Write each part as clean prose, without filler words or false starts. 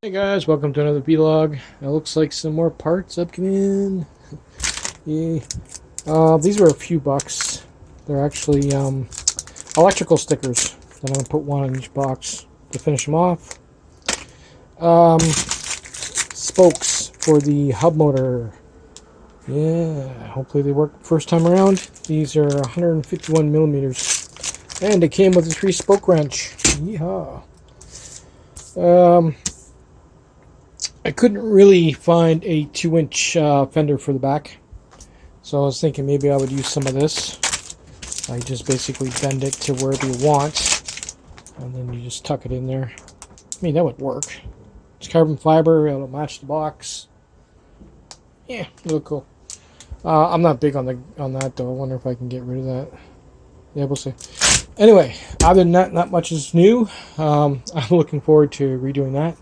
Hey guys, welcome to another vlog. It looks like some more parts up in. Yay. These were a few bucks. They're actually electrical stickers. Then I'm going to put one on each box to finish them off. Spokes for the hub motor. Yeah, hopefully they work first time around. These are 151 millimeters. And it came with a 3-spoke wrench. Yeehaw. I couldn't really find a 2-inch fender for the back, so I was thinking maybe I would use some of this. I just basically bend it to wherever you want, and then you just tuck it in there. I mean, that would work. It's carbon fiber, it'll match the box. Yeah, it'll look cool. I'm not big on that though. I wonder if I can get rid of that. Yeah, we'll see. Anyway, other than that, not much is new. I'm looking forward to redoing that.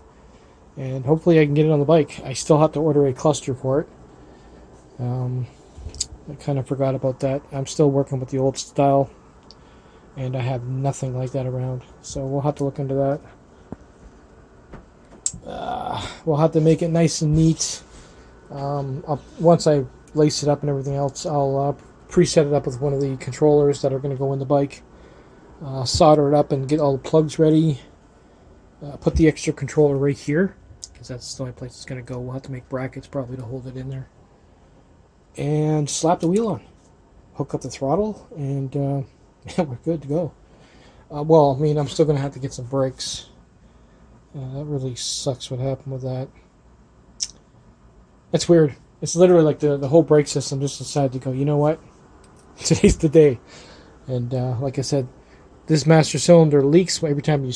And hopefully I can get it on the bike. I still have to order a cluster for it. I kind of forgot about that. I'm still working with the old style. And I have nothing like that around. So we'll have to look into that. We'll have to make it nice and neat. Once I lace it up and everything else, I'll preset it up with one of the controllers that are going to go in the bike. Solder it up and get all the plugs ready. Put the extra controller right here, because that's the only place it's going to go. We'll have to make brackets probably to hold it in there. And slap the wheel on. Hook up the throttle, and yeah, we're good to go. Well, I mean, I'm still going to have to get some brakes. That really sucks what happened with that. It's weird. It's literally like the whole brake system just decided to go, you know what? Today's the day. And like I said, this master cylinder leaks every time you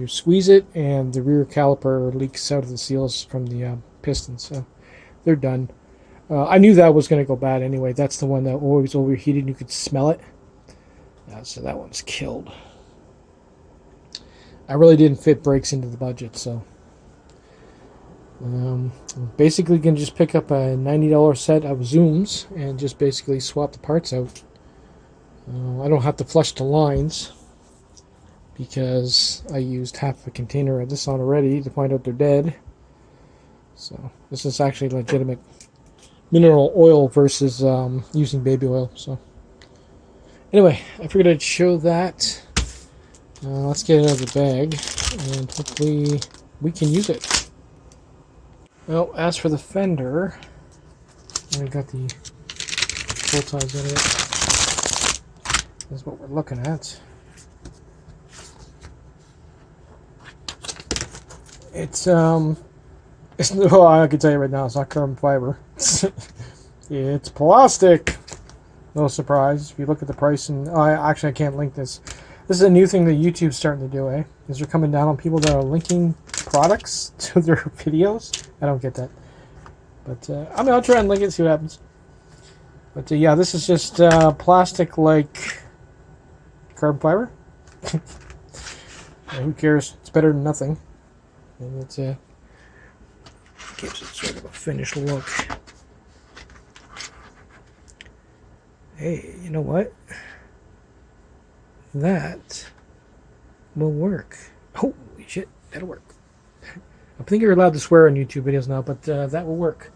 squeeze it, and the rear caliper leaks out of the seals from the pistons. So they're done. I knew that was going to go bad anyway. That's the one that always overheated and you could smell it. So that one's killed. I really didn't fit brakes into the budget, so basically going to just pick up a $90 set of zooms and just basically swap the parts out. I don't have to flush the lines, because I used half a container of this on already to find out they're dead. So this is actually legitimate mineral oil versus using baby oil. So anyway, I figured I'd show that. Let's get it out of the bag, and hopefully we can use it. Well, as for the fender, I got the bolt ties in it. This is what we're looking at. It's well, I can tell you right now, it's not carbon fiber. It's plastic. No surprise if you look at the price. And I can't link this. This is a new thing that YouTube's starting to do, is they're coming down on people that are linking products to their videos. I don't get that, but I mean, I'll try and link it, see what happens. But yeah, this is just plastic like carbon fiber. Who cares? It's better than nothing. And it gives it sort of a finished look. Hey, you know what? That will work. Holy shit, that'll work. I think you're allowed to swear on YouTube videos now, but that will work.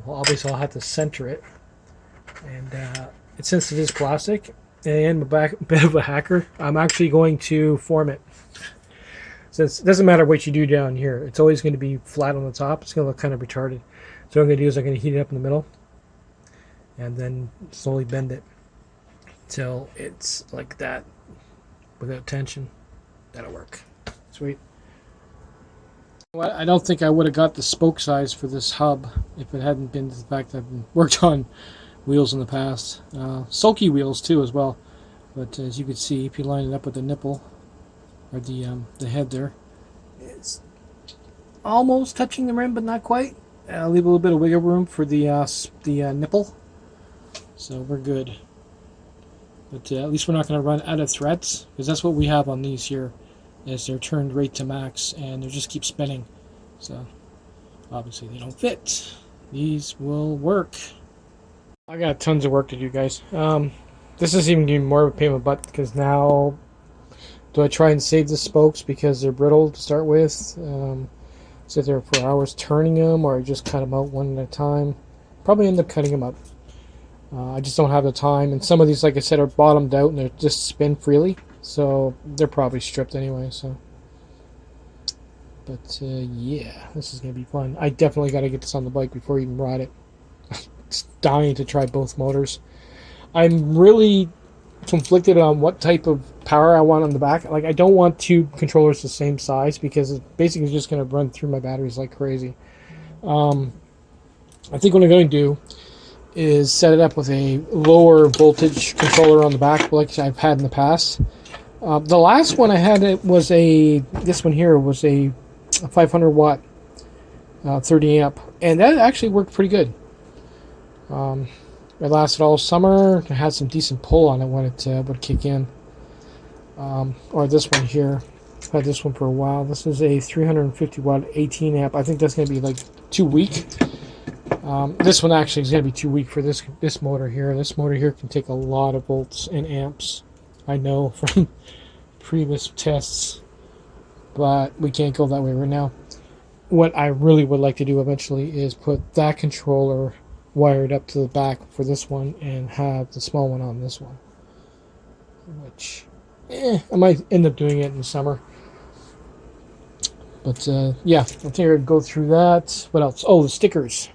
Obviously, I'll have to center it. And since it is plastic, and I'm a bit of a hacker, I'm actually going to form it. Since it doesn't matter what you do down here, it's always going to be flat on the top. It's going to look kind of retarded. So what I'm going to do is I'm going to heat it up in the middle, and then slowly bend it till it's like that without tension. That'll work. Sweet. Well, I don't think I would have got the spoke size for this hub if it hadn't been the fact that I've worked on wheels in the past. Sulky wheels too as well. But as you can see, if you line it up with the nipple, or the head there, it's almost touching the rim, but not quite. I'll leave a little bit of wiggle room for the nipple, so we're good. But at least we're not going to run out of threads, because that's what we have on these here, is they're turned right to max, and they just keep spinning. So obviously they don't fit. These will work. I got tons of work to do, guys. This is even more of a pain in the butt, because now do I try and save the spokes because they're brittle to start with? sit there for hours turning them, or I just cut them out one at a time. Probably end up cutting them up. I just don't have the time, and some of these, like I said, are bottomed out and they just spin freely, so they're probably stripped anyway. So, but yeah, this is gonna be fun. I definitely got to get this on the bike before I even ride it. It's dying to try both motors. I'm really conflicted on what type of power I want on the back. Like, I don't want two controllers the same size because it's basically just going to run through my batteries like crazy. I think what I'm going to do is set it up with a lower voltage controller on the back like I've had in the past. The last one I had, this one here was a 500 watt 30 amp, and that actually worked pretty good. It lasted all summer. It had some decent pull on it when it would kick in. Or this one here. I've had this one for a while. This is a 350 watt 18 amp. I think that's going to be like too weak. This one actually is going to be too weak for this motor here. This motor here can take a lot of volts and amps. I know from previous tests, but we can't go that way right now. What I really would like to do eventually is put that controller wired up to the back for this one and have the small one on this one, which I might end up doing it in the summer. But yeah, I think I'd go through that. What else? Oh, the stickers.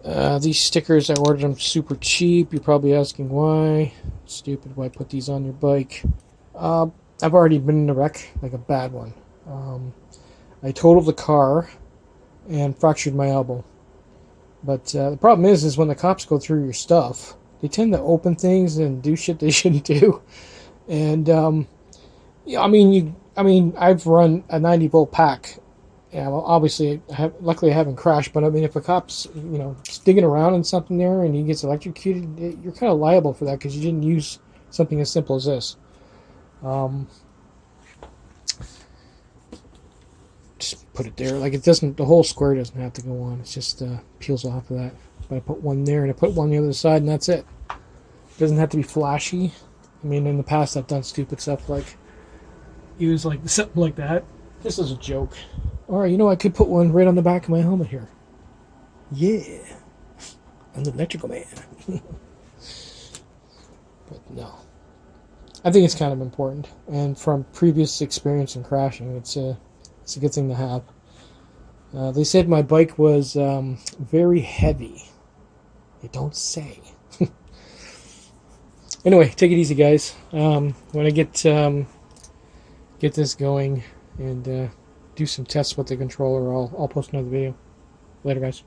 These stickers, I ordered them super cheap. You're probably asking why. Stupid, why put these on your bike? I've already been in a wreck, like a bad one. I totaled the car and fractured my elbow. But the problem is when the cops go through your stuff, they tend to open things and do shit they shouldn't do. And yeah, I mean, I've run a 90 volt pack. Yeah, well, obviously, luckily I haven't crashed. But I mean, if a cop's digging around in something there and he gets electrocuted, you're kind of liable for that because you didn't use something as simple as this. Just put it there. Like, it doesn't. The whole square doesn't have to go on. It just peels off of that. But I put one there and I put one on the other side, and that's it. It doesn't have to be flashy. I mean, in the past I've done stupid stuff like use like something like that. This is a joke. Or I could put one right on the back of my helmet here. Yeah, I'm the electrical man. But no, I think it's kind of important. And from previous experience in crashing, it's a good thing to have. They said my bike was very heavy. They don't say. Anyway, take it easy, guys. When I get this going and do some tests with the controller, I'll post another video. Later, guys.